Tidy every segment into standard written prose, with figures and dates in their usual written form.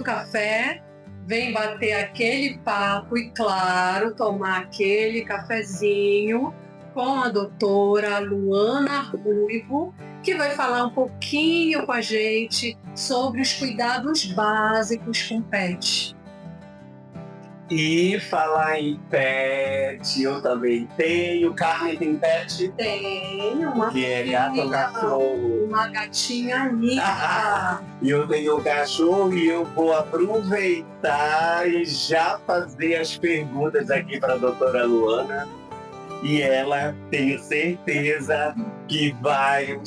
do café, vem bater aquele papo e, claro, tomar aquele cafezinho com a doutora Luana Ruivo, que vai falar um pouquinho com a gente sobre os cuidados básicos com pet. E falar em pet, eu também tenho. Carmen tem pet? Tenho uma que é gato ou cachorro? Uma gatinha linda. E eu tenho um cachorro e eu vou aproveitar e já fazer as perguntas aqui para a doutora Luana. E ela, tenho certeza que vai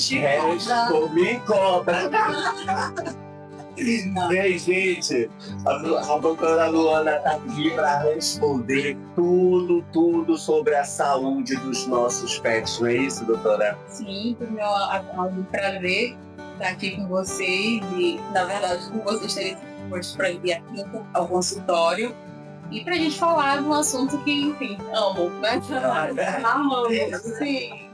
me cobra. Bem, gente, a doutora Luana está aqui para responder tudo sobre a saúde dos nossos pets, não é isso, doutora? Sim, foi um prazer estar aqui com vocês e, na verdade, com vocês terem disposto para vir aqui ao consultório e para a gente falar de um assunto que, enfim, amo, né? Amamos, sim.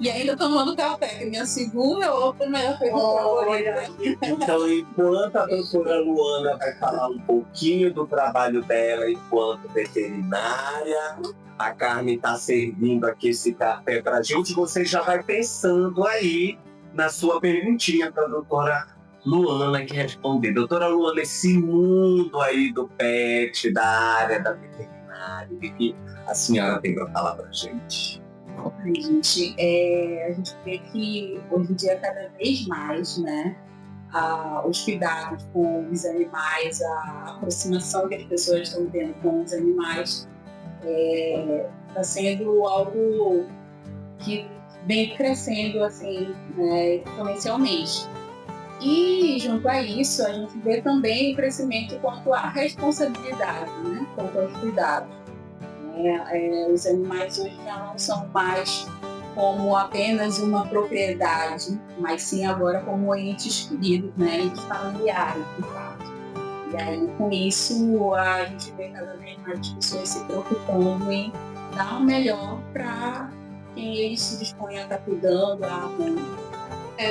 E ainda tomando café, que minha segunda ou primeira favorita. Então, enquanto a doutora Luana vai falar um pouquinho do trabalho dela enquanto veterinária, a Carmen está servindo aqui esse café para a gente, você já vai pensando aí na sua perguntinha para a doutora Luana que responder. Doutora Luana, esse mundo aí do pet, da área da veterinária, o que a senhora tem para falar para a gente? A gente vê que hoje em dia cada vez mais, né, os cuidados com os animais, a aproximação que as pessoas estão tendo com os animais está sendo algo que vem crescendo assim, né, exponencialmente. E junto a isso a gente vê também o crescimento quanto à responsabilidade, né, quanto aos cuidados. Os animais hoje já não são mais como apenas uma propriedade, mas sim agora como entes queridos, né, entes familiares, de fato. E aí, com isso, a gente vê cada vez mais as pessoas se preocupando em dar o melhor para quem eles se dispõem a estar cuidando,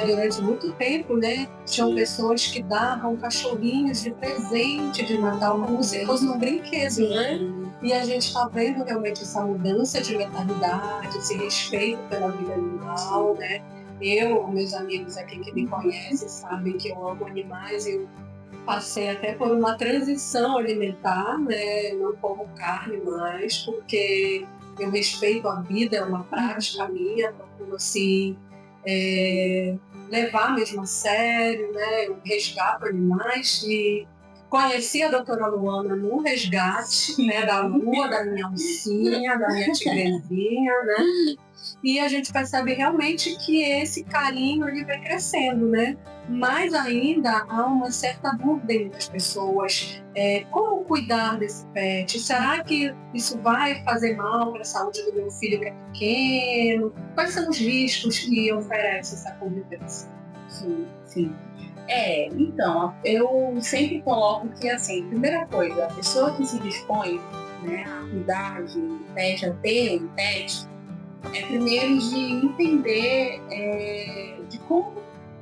Durante muito tempo, né, tinham pessoas que davam cachorrinhos de presente de Natal como se fosse um brinquedo, né? E a gente está vendo realmente essa mudança de mentalidade, esse respeito pela vida animal, né? Meus amigos aqui que me conhecem sabem que eu amo animais, eu passei até por uma transição alimentar, né? Não como carne mais, porque eu respeito a vida, é uma prática minha, procuro assim, levar mesmo a sério, né? Eu resgato animais e conheci a doutora Luana no resgate, né, da Lua, da minha oncinha, da minha tigrezinha, né? E a gente percebe realmente que esse carinho ele vem crescendo, né? Mas ainda há uma certa dúvida entre as pessoas. Como cuidar desse pet? Será que isso vai fazer mal para a saúde do meu filho que é pequeno? Quais são os riscos que oferece essa convivência? Sim. Então, eu sempre coloco que, assim, primeira coisa, a pessoa que se dispõe, né, a cuidar de um pet, a ter um pet, primeiro de entender de como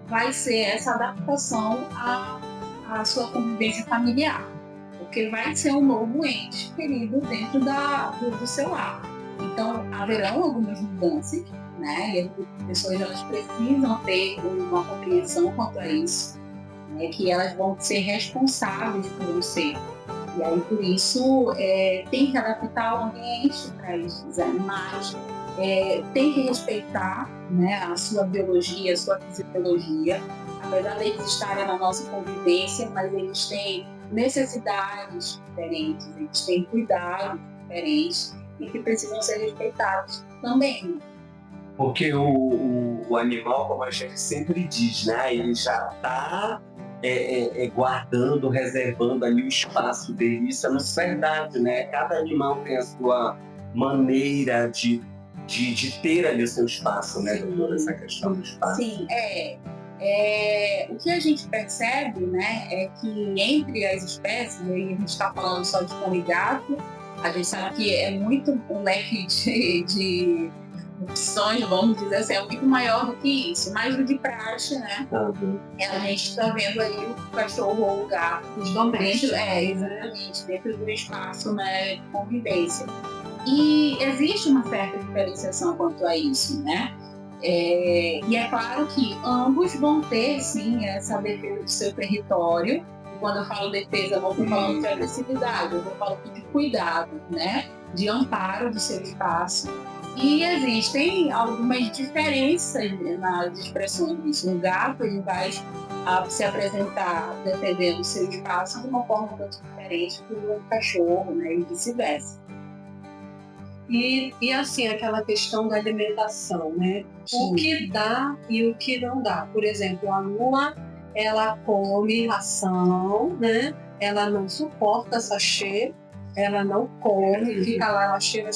vai ser essa adaptação à sua convivência familiar, porque vai ser um novo ente querido dentro do seu lar. Então, haverão algumas mudanças, né? E as pessoas elas precisam ter uma compreensão quanto a isso, né? Que elas vão ser responsáveis por um ser. E aí, por isso, tem que adaptar o ambiente para esses animais, tem que respeitar, né, a sua biologia, a sua fisiologia, apesar deles estarem na nossa convivência, mas eles têm necessidades diferentes, eles têm cuidados diferentes e que precisam ser respeitados também. Porque o animal, como a gente sempre diz, né, ele já está guardando, reservando ali o espaço dele. Isso é uma verdade, né? Cada animal tem a sua maneira de ter ali o seu espaço, né? Toda essa questão do espaço. Sim, o que a gente percebe, né, é que entre as espécies, e a gente está falando só de cão e gato, a gente sabe que é muito um leque de opções, vamos dizer assim, é muito maior do que isso. Mas o de praxe, né? A gente está vendo aí o cachorro ou o gato. Os domésticos. Exatamente, dentro do espaço, né, de convivência. E existe uma certa diferenciação quanto a isso, né? E é claro que ambos vão ter, sim, essa defesa do seu território. E quando eu falo defesa, eu não estou falando de agressividade, eu estou falando de cuidado, né? De amparo do seu espaço. E existem algumas diferenças nas expressões disso. Um gato, ele vai se apresentar defendendo o seu espaço de uma forma muito diferente do cachorro, né? E vice-versa. E assim, aquela questão da alimentação, né? Sim. O que dá e o que não dá. Por exemplo, a Lua, ela come ração, né? Ela não suporta sachê, ela não come, fica lá, ela cheira,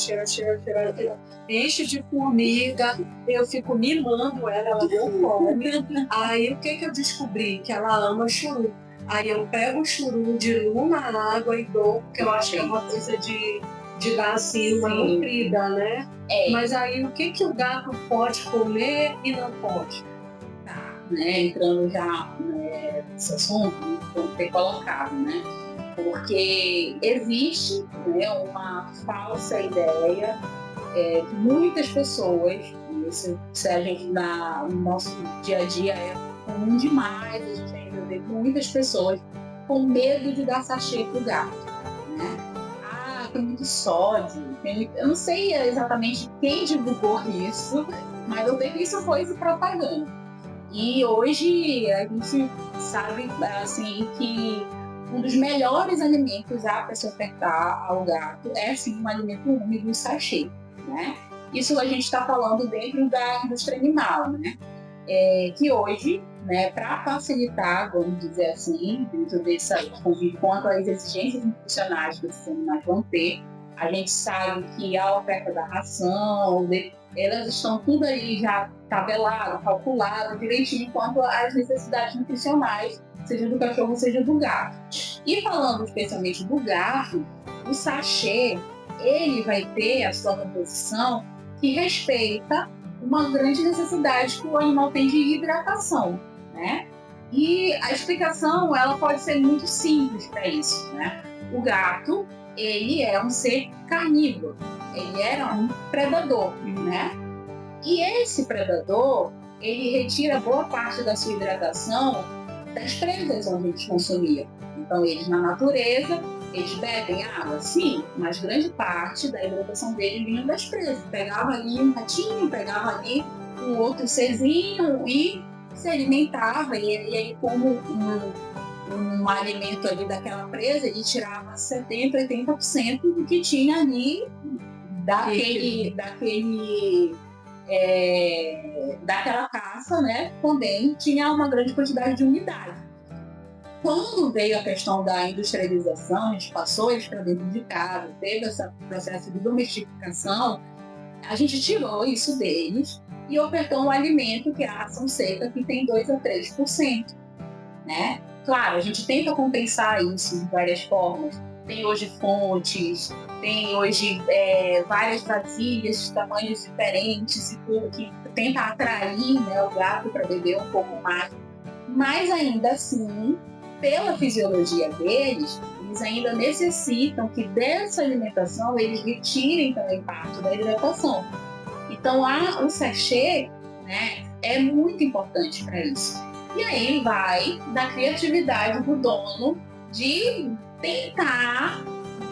enche de formiga, eu fico mimando ela não come. Aí o que eu descobri? Que ela ama churu. Aí eu pego o churu, diluo na água e dou, porque eu acho que é uma coisa de dar assim uma nutrida, né? Mas aí o que o gato pode comer e não pode? Tá, né? Entrando já nesse assunto, vamos ter colocado, né? Porque existe, né, uma falsa ideia que muitas pessoas, isso, se a gente no nosso dia a dia é comum demais, a gente ainda vê muitas pessoas com medo de dar sachê pro gato, né? Tem muito sódio, eu não sei exatamente quem divulgou isso, mas eu sei que isso foi propaganda. E hoje a gente sabe assim, que um dos melhores alimentos para se ofertar ao gato é sim um alimento úmido, sachê, né? Isso a gente está falando dentro da indústria animal, né? Que hoje, né, para facilitar, vamos dizer assim, dentro dessa quanto às exigências nutricionais que esses animais vão ter, a gente sabe que a oferta da ração, elas estão tudo ali já tabelado, calculado direitinho quanto às necessidades nutricionais, seja do cachorro, seja do gato. E falando especialmente do gato, o sachê, ele vai ter a sua composição que respeita uma grande necessidade que o animal tem de hidratação, né? E a explicação, ela pode ser muito simples para isso, né? O gato, ele é um ser carnívoro, ele era um predador, né? E esse predador, ele retira boa parte da sua hidratação das presas onde eles consumiam. Então, eles na natureza, eles bebem água, sim, mas grande parte da hidratação deles vinha das presas. Pegava ali um ratinho, pegava ali um outro serzinho e se alimentava. E aí, como um alimento ali daquela presa, ele tirava 70%, 80% do que tinha ali daquela caça, né? Também tinha uma grande quantidade de umidade. Quando veio a questão da industrialização, a gente passou eles para dentro de casa, teve esse processo de domesticação, a gente tirou isso deles e ofertou um alimento que é a ração seca, que tem 2% a 3%. Né? Claro, a gente tenta compensar isso de várias formas. Tem hoje fontes, tem hoje várias vasilhas de tamanhos diferentes, que tenta atrair, né, o gato para beber um pouco mais. Mas ainda assim, pela fisiologia deles, eles ainda necessitam que dessa alimentação eles retirem também parte da hidratação. Então, o sachê, né, é muito importante para isso. E aí vai da criatividade do dono de tentar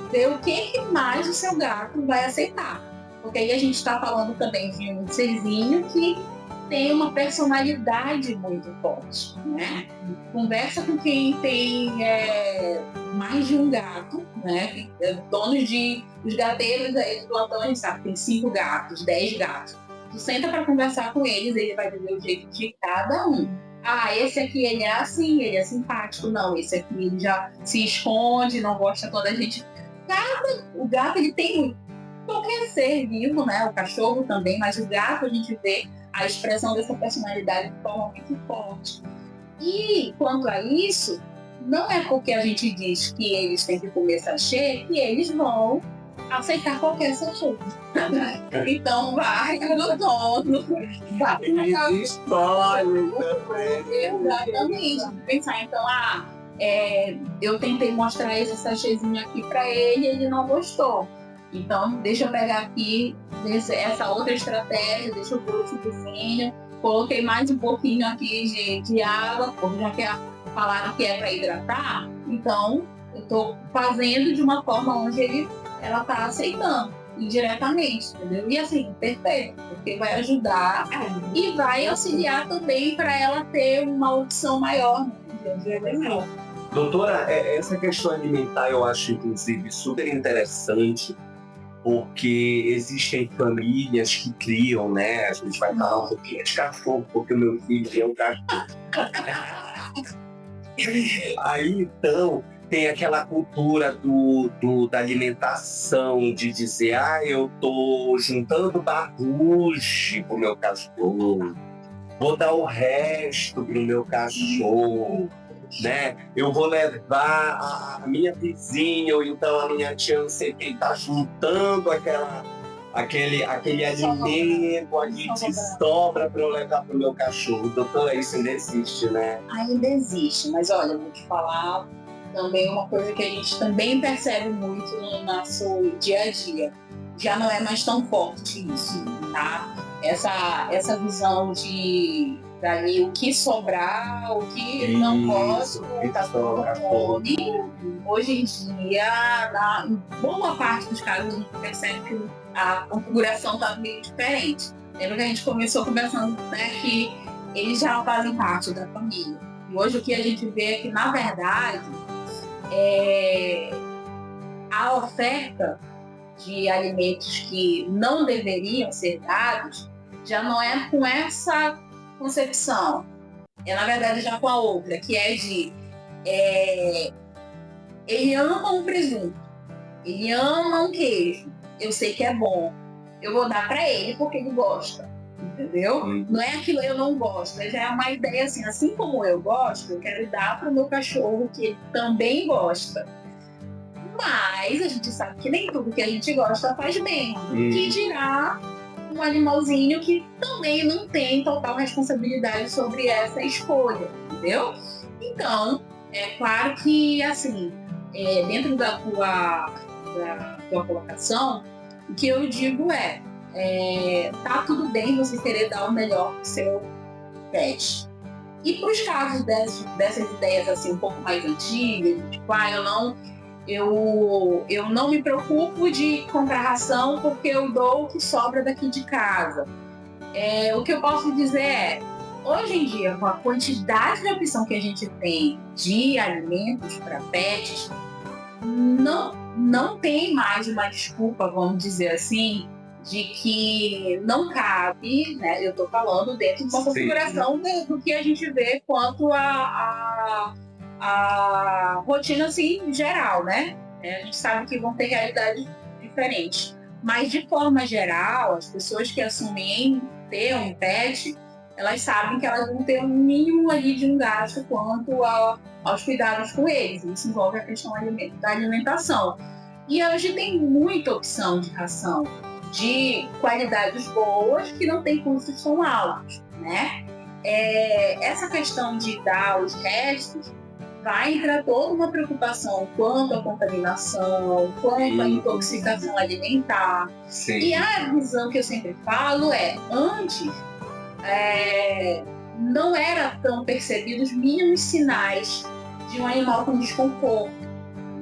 ver o que mais o seu gato vai aceitar. Porque aí a gente está falando também de um serzinho que tem uma personalidade muito forte, né? Conversa com quem tem mais de um gato, né? Donos os gateiros aí do plantão, a gente sabe que tem 5 gatos, 10 gatos. Tu senta para conversar com eles, ele vai dizer o jeito de cada um. Esse aqui ele é assim, ele é simpático. Não, esse aqui ele já se esconde, não gosta quando a gente... O gato, ele tem qualquer ser vivo, né? O cachorro também, mas o gato a gente vê a expressão dessa personalidade de forma muito forte. E quanto a isso, não é porque a gente diz que eles têm que comer sachê que eles vão aceitar qualquer sentido. Então vai no dono, vai E escolhe também. exatamente. Pensar, então, eu tentei mostrar esse sachêzinho aqui pra ele e ele não gostou. Então, deixa eu pegar aqui essa outra estratégia, deixa eu pôr esse vizinho. Coloquei mais um pouquinho aqui de água, porque já que falaram que é para hidratar, então eu estou fazendo de uma forma onde ela está aceitando indiretamente, entendeu? E assim, perfeito, porque vai ajudar e vai auxiliar também para ela ter uma opção maior. Doutora, essa questão alimentar eu acho, inclusive, super interessante, porque existem famílias que criam, né? A gente vai falar um pouquinho de cachorro, porque o meu filho é um cachorro. Aí, então, tem aquela cultura da alimentação, de dizer, eu tô juntando barruge pro meu cachorro, vou dar o resto pro meu cachorro, né? Eu vou levar a minha vizinha, ou então a minha tia, não sei quem, tá juntando aquele alimento ali de sobra para eu levar pro meu cachorro. Doutora, isso ainda existe, né? Ainda existe, mas olha, eu vou te falar também uma coisa que a gente também percebe muito no nosso dia a dia. Já não é mais tão forte isso, tá? Essa visão de dali o que sobrar, o que não posso, tá tudo fome. Hoje em dia, na boa parte dos casos, a gente percebe que a configuração está meio diferente. Lembra que a gente começou conversando, né, que eles já fazem parte da família. E hoje o que a gente vê é que, na verdade, a oferta de alimentos que não deveriam ser dados já não é com essa concepção. É, na verdade, já com a outra, que é de ele ama um presunto, ele ama um queijo, eu sei que é bom, eu vou dar para ele porque ele gosta, entendeu? Não é aquilo eu não gosto, já é uma ideia assim como eu gosto, eu quero dar para o meu cachorro que ele também gosta. Mas a gente sabe que nem tudo que a gente gosta faz bem, que dirá um animalzinho que também não tem total responsabilidade sobre essa escolha, entendeu? Então, é claro que, assim, dentro da tua colocação, o que eu digo tá tudo bem você querer dar o melhor pro seu pet. E para os casos dessas ideias assim um pouco mais antigas, tipo, eu não me preocupo de comprar ração porque eu dou o que sobra daqui de casa. O que eu posso dizer hoje em dia, com a quantidade de opção que a gente tem de alimentos para pets, não tem mais uma desculpa, vamos dizer assim, de que não cabe, né? Eu estou falando dentro de uma configuração do que a gente vê quanto a rotina assim, geral, né? A gente sabe que vão ter realidades diferentes. Mas, de forma geral, as pessoas que assumem ter um pet, elas sabem que elas vão ter um mínimo ali de um gasto quanto aos cuidados com eles. Isso envolve a questão da alimentação. E hoje tem muita opção de ração, de qualidades boas, que não tem custos tão altos, né? Essa questão de dar os restos vai entrar toda uma preocupação quanto à contaminação, quanto à intoxicação alimentar. Sim. E a visão que eu sempre falo antes, não era tão percebido os mínimos sinais de um animal com desconforto,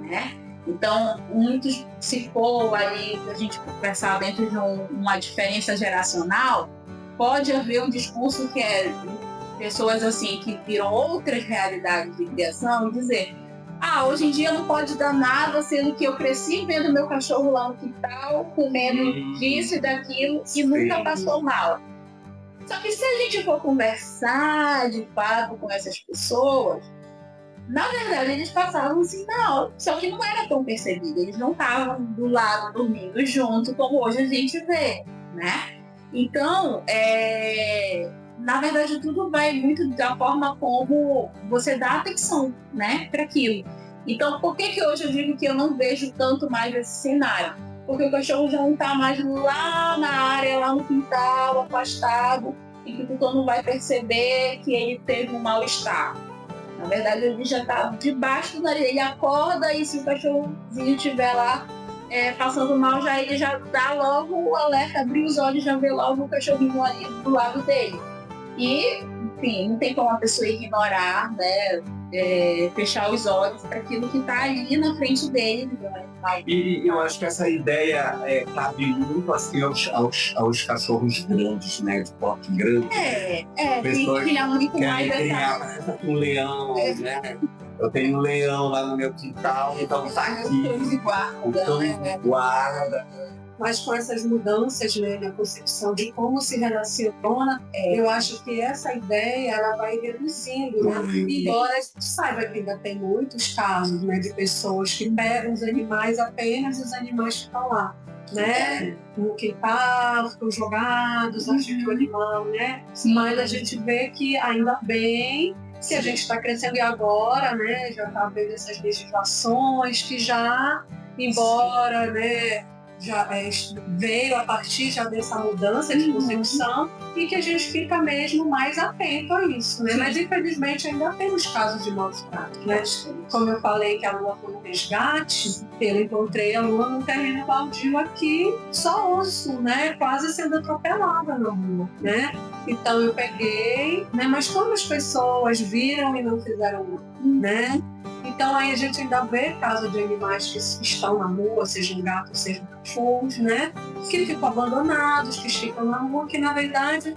né? Então, muitos, se for aí a gente conversar dentro de uma diferença geracional, pode haver um discurso que é pessoas assim que viram outras realidades de criação e dizer: hoje em dia não pode dar nada, sendo que eu cresci vendo meu cachorro lá no quintal, comendo disso e daquilo e nunca passou mal. Só que se a gente for conversar de fato com essas pessoas, na verdade eles passavam um sinal, só que não era tão percebido, eles não estavam do lado dormindo junto como hoje a gente vê, né? Então, na verdade, tudo vai muito da forma como você dá atenção, né, para aquilo. Então, por que hoje eu digo que eu não vejo tanto mais esse cenário? porque o cachorro já não está mais lá na área, lá no quintal, afastado, e que o tutor não vai perceber que ele teve um mal-estar. Na verdade, ele já está debaixo da areia, ele acorda e se o cachorrozinho estiver lá passando mal, ele já dá logo o alerta, abrir os olhos, já vê logo o cachorrinho ali do lado dele. E, enfim, não tem como a pessoa ignorar, né, fechar os olhos para aquilo que está ali na frente dele. E eu acho que essa ideia cabe muito assim aos cachorros grandes, né? De porte grande. Tem que criar muito mais essa. Um leão, né? Eu tenho um leão lá no meu quintal, então tá aqui. O cão de guarda. Mas com essas mudanças, né, na concepção de como se relaciona, eu acho que essa ideia ela vai reduzindo, né? Embora a gente saiba que ainda tem muitos casos, né, de pessoas que pegam os animais, apenas os animais que estão lá, né? No quintal, ficam jogados, acham que o animal, né? Mas a gente vê que ainda bem, se a gente está crescendo e agora, né, já está vendo essas legislações que já, embora, né, já veio a partir já dessa mudança de concepção e que a gente fica mesmo mais atento a isso, né? Mas infelizmente ainda temos casos de maus tratos, né? Como eu falei que a Lua foi um resgate, eu encontrei a Lua num terreno baldio aqui, só osso, né? Quase sendo atropelada na rua, né? Então eu peguei, né? Mas como as pessoas viram e não fizeram nada, né? Então aí a gente ainda vê casos de animais que estão na rua, sejam gatos, sejam cachorros, né? Que ficam abandonados, que ficam na rua, que na verdade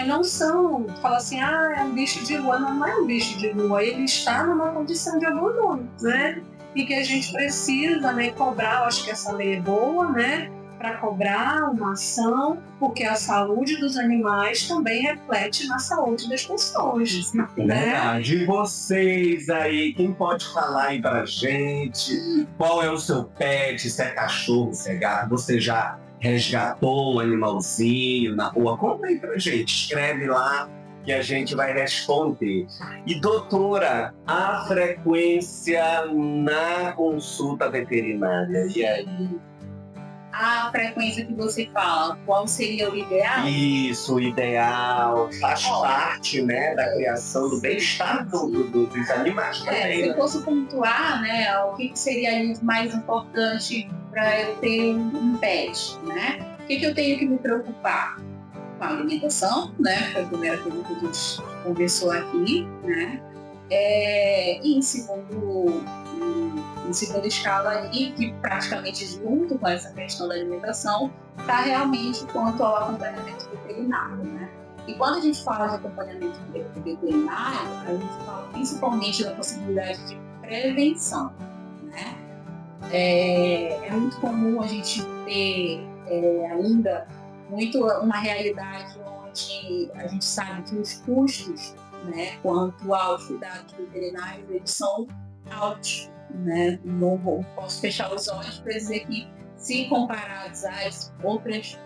não são, fala assim, é um bicho de rua, não é um bicho de rua, ele está numa condição de abandono, né? E que a gente precisa, né, cobrar, eu acho que essa lei é boa, né? Para cobrar uma ação, porque a saúde dos animais também reflete na saúde das pessoas. Né? Verdade. E vocês aí, quem pode falar aí pra gente? Qual é o seu pet? Se é cachorro, se é gato? Você já resgatou um animalzinho na rua? Conta aí pra gente, escreve lá que a gente vai responder. E doutora, a frequência na consulta veterinária, e aí? A frequência que você fala, qual seria o ideal? Isso, o ideal, faz parte, né, da criação do bem-estar dos animais também. Se eu fosse pontuar, né, o que seria mais importante para eu ter um pet, né? O que eu tenho que me preocupar? Com a alimentação, né? Foi a primeira coisa que a gente conversou aqui, né? E em segunda escala aí, que praticamente junto com essa questão da alimentação, está realmente quanto ao acompanhamento veterinário, né? E quando a gente fala de acompanhamento veterinário, a gente fala principalmente da possibilidade de prevenção, né? É muito comum a gente ter ainda muito uma realidade onde a gente sabe que os custos, né, quanto aos cuidados veterinários, eles são altos, né? Não posso fechar os olhos para dizer que, se comparados às outras,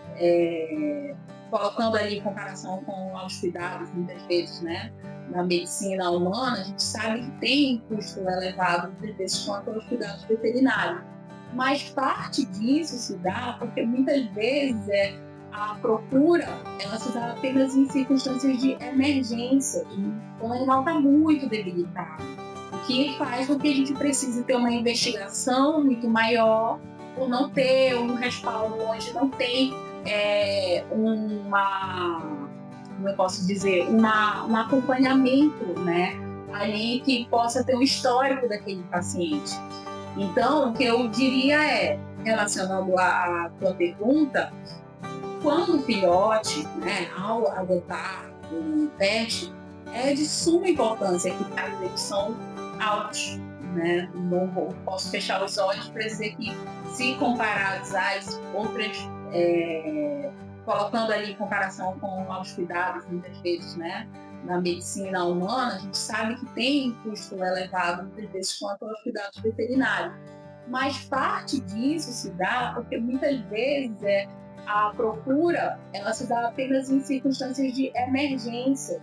colocando ali em comparação com aos cuidados, muitas vezes, né, na medicina humana, a gente sabe que tem um custo elevado, muitas vezes, quanto aos cuidados veterinários. Mas parte disso se dá porque muitas vezes a procura ela se dá apenas em circunstâncias de emergência, quando o animal está muito debilitado, o que faz com que a gente precise ter uma investigação muito maior, por não ter um respaldo onde não tem como eu posso dizer, um acompanhamento, né, ali que possa ter um histórico daquele paciente. Então, o que eu diria relacionando à tua pergunta, quando o filhote, né, ao adotar um pet, é de suma importância que eles são altos, né? Não posso fechar os olhos para dizer que, se comparados às outras, colocando ali em comparação com aos cuidados, muitas vezes, né, na medicina humana, a gente sabe que tem custo elevado, muitas vezes, quanto aos cuidados veterinários. Mas parte disso se dá porque muitas vezes a procura ela se dá apenas em circunstâncias de emergência,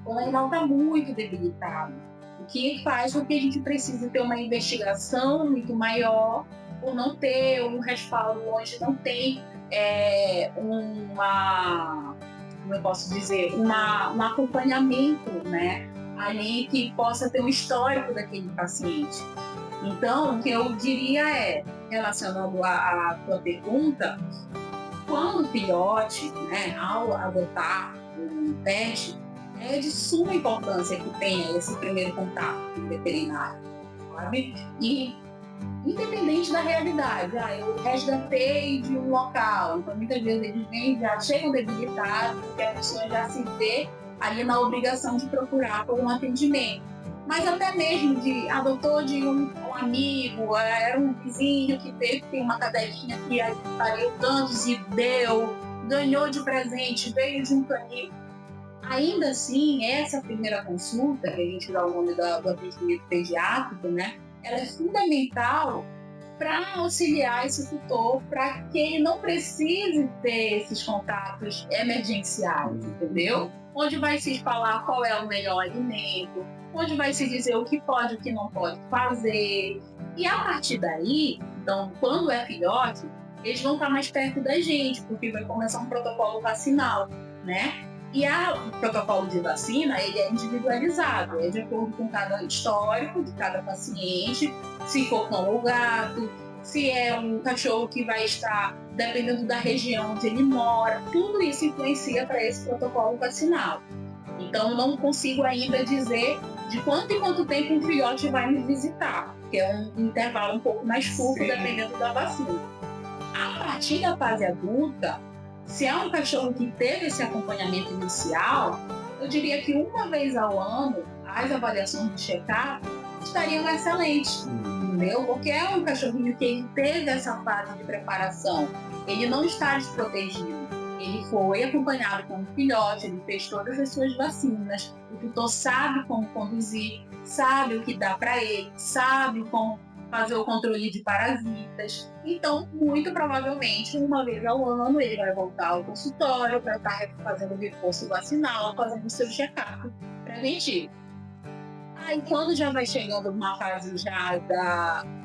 quando o animal está muito debilitado, o que faz com que a gente precise ter uma investigação muito maior por não ter um respaldo, onde não tem como eu posso dizer, um acompanhamento, né, ali que possa ter um histórico daquele paciente. Então, o que eu diria relacionando à tua pergunta, quando o filhote, né, ao adotar um pet, é de suma importância que tenha esse primeiro contato com o veterinário, sabe? E independente da realidade, eu resgatei de um local, então muitas vezes eles já chegam debilitados, porque a pessoa já se vê ali na obrigação de procurar por um atendimento. Mas até mesmo adotou de um amigo, era um vizinho que teve uma cadelinha que pariu tantos e deu, ganhou de presente, veio de um canil. Ainda assim, essa primeira consulta, que a gente dá o nome do atendimento pediátrico, né, ela é fundamental para auxiliar esse tutor, para que ele não precise ter esses contatos emergenciais, entendeu? Onde vai se falar qual é o melhor alimento, onde vai se dizer o que pode e o que não pode fazer. E a partir daí, então, quando é filhote, eles vão estar mais perto da gente, porque vai começar um protocolo vacinal, né? E o protocolo de vacina, ele é individualizado, é de acordo com cada histórico de cada paciente, se for cão ou gato, se é um cachorro que vai estar, dependendo da região onde ele mora, tudo isso influencia para esse protocolo vacinal. Então, não consigo ainda dizer de quanto em quanto tempo um filhote vai me visitar, que é um intervalo um pouco mais curto, dependendo da vacina. A partir da fase adulta, se é um cachorro que teve esse acompanhamento inicial, eu diria que uma vez ao ano, as avaliações de check-up estariam excelentes, entendeu? Porque é um cachorrinho que ele teve essa fase de preparação, ele não está desprotegido, ele foi acompanhado como filhote, ele fez todas as suas vacinas, o tutor sabe como conduzir, sabe o que dá para ele, sabe como fazer o controle de parasitas. Então, muito provavelmente, uma vez ao ano, ele vai voltar ao consultório para estar fazendo o reforço vacinal, fazendo o seu check-up preventivo. Aí, quando já vai chegando uma fase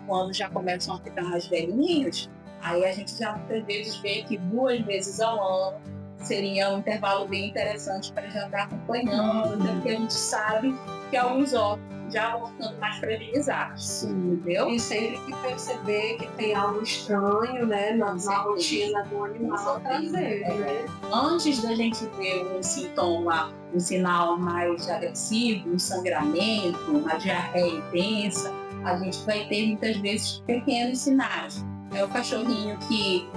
quando já começam a ficar mais velhinhos, aí a gente já muitas vezes vê que 2 vezes ao ano seria um intervalo bem interessante para já estar acompanhando, porque a gente sabe que alguns órgãos já vão ficando mais fragilizados, entendeu? E sempre que perceber que tem algo estranho, né, na rotina do animal, trazer, né? Antes da gente ver um sintoma, um sinal mais agressivo, um sangramento, uma diarreia intensa, a gente vai ter muitas vezes pequenos sinais. É o cachorrinho que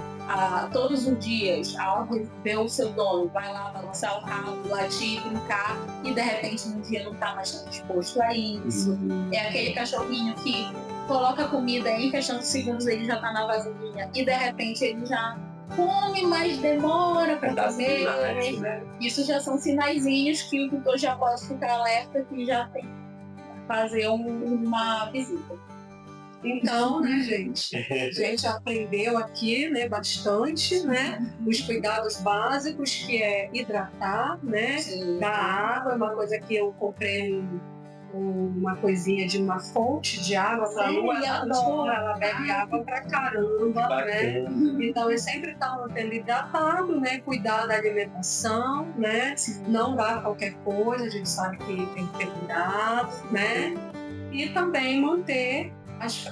todos os dias, ao ver o seu dono, vai lá balançar o rabo, latir, brincar, e de repente no dia não está mais tão disposto a isso. É aquele cachorrinho que coloca comida em questão de segundos, ele já está na vasilhinha, e de repente ele já come, mas demora para comer. Sinais, né? Isso já são sinaizinhos que o tutor já pode ficar alerta que já tem que fazer uma visita. Então, né, gente? A gente aprendeu aqui, né, bastante, né? Os cuidados básicos, que é hidratar, né? Dar água, é uma coisa que eu comprei uma coisinha de uma fonte de água para ela bebe água pra caramba, né? Então, é sempre estar mantendo hidratado, né? Cuidar da alimentação, né? Não dar qualquer coisa, a gente sabe que tem que ter cuidado, né? E também manter as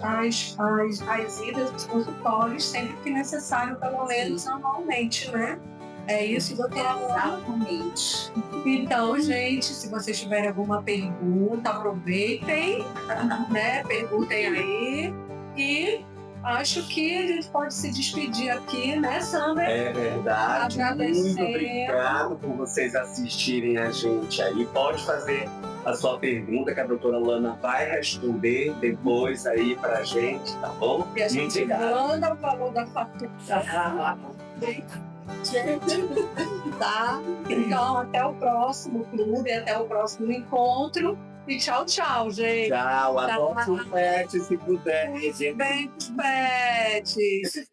idas dos consultórios sempre que necessário, pelo menos anualmente, né? É isso, doutora? Exatamente. Então, gente, se vocês tiverem alguma pergunta, aproveitem, né? Perguntem aí. E acho que a gente pode se despedir aqui, né, Sandra? É verdade. Muito obrigado por vocês assistirem a gente aí. Pode fazer a sua pergunta, que a doutora Lana vai responder depois aí pra gente, tá bom? E a gente manda o valor da fatura. Tá? Então, até o próximo clube, até o próximo encontro. E tchau, tchau, gente. Tchau, adote o pet se puder. Bem, os pets.